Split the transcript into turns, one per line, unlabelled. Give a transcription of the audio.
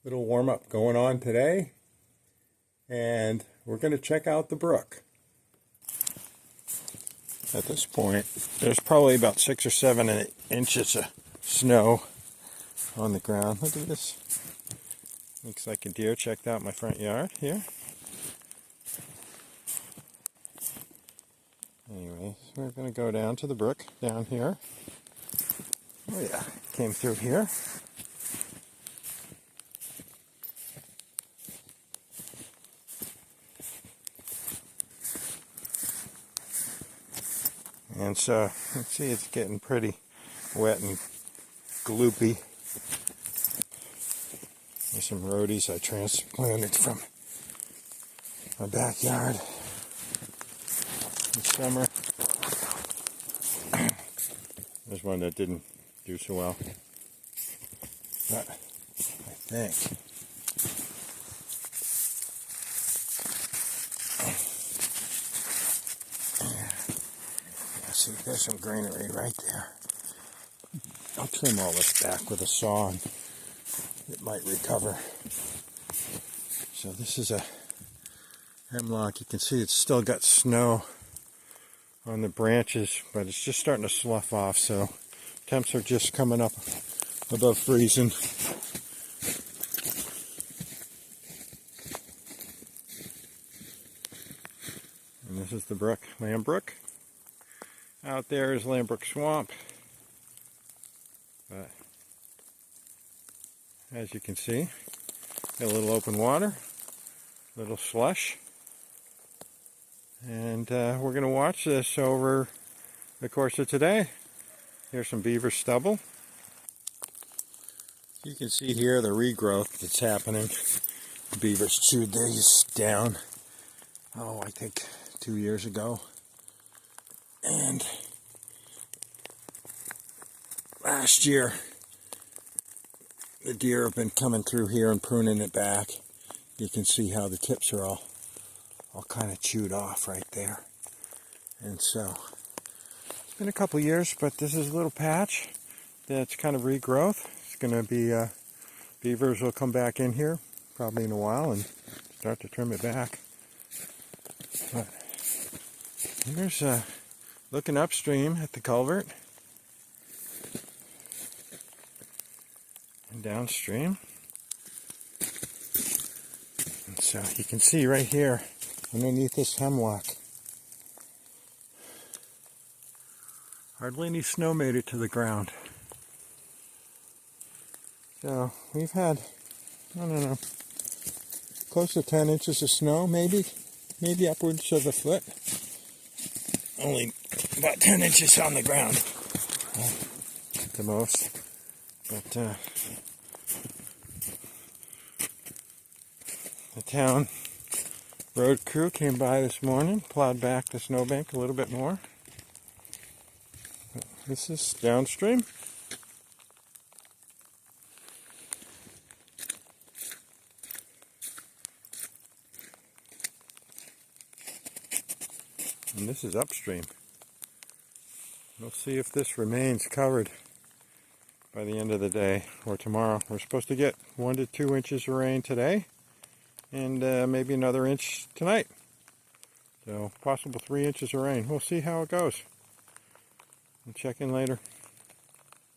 Little warm-up going on today, and we're going to check out the brook. At this point, there's probably about 6 or 7 inches of snow on the ground. Look at this. Looks like a deer checked out my front yard here. Anyways, we're going to go down to the brook down here. Oh yeah, came through here. And so, let's see, it's getting pretty wet and gloopy. There's some roadies I transplanted from my backyard this summer. There's one that didn't do so well. But I think see, there's some greenery right there. I'll trim all this back with a saw and it might recover. So this is a hemlock. You can see it's still got snow on the branches, but it's just starting to slough off, so temps are just coming up above freezing. And this is the brook, Lamb Brook. Out there is Lambrook Swamp, but as you can see, got a little open water, a little slush, and we're going to watch this over the course of today. Here's some beaver stubble. You can see here the regrowth that's happening. The beavers chewed these down, I think 2 years ago. And last year, the deer have been coming through here and pruning it back. You can see how the tips are all kind of chewed off right there. And so, it's been a couple years, but this is a little patch that's kind of regrowth. It's going to be, beavers will come back in here probably in a while and start to trim it back. But here's looking upstream at the culvert and downstream. And so you can see right here underneath this hemlock, hardly any snow made it to the ground. So we've had, I don't know, close to 10 inches of snow, maybe upwards of a foot. Only about 10 inches on the ground, at the most. But the town road crew came by this morning, plowed back the snowbank a little bit more. This is downstream. And this is upstream. We'll see if this remains covered by the end of the day or tomorrow. We're supposed to get 1 to 2 inches of rain today and maybe another inch tonight. So possible 3 inches of rain. We'll see how it goes. We'll check in later.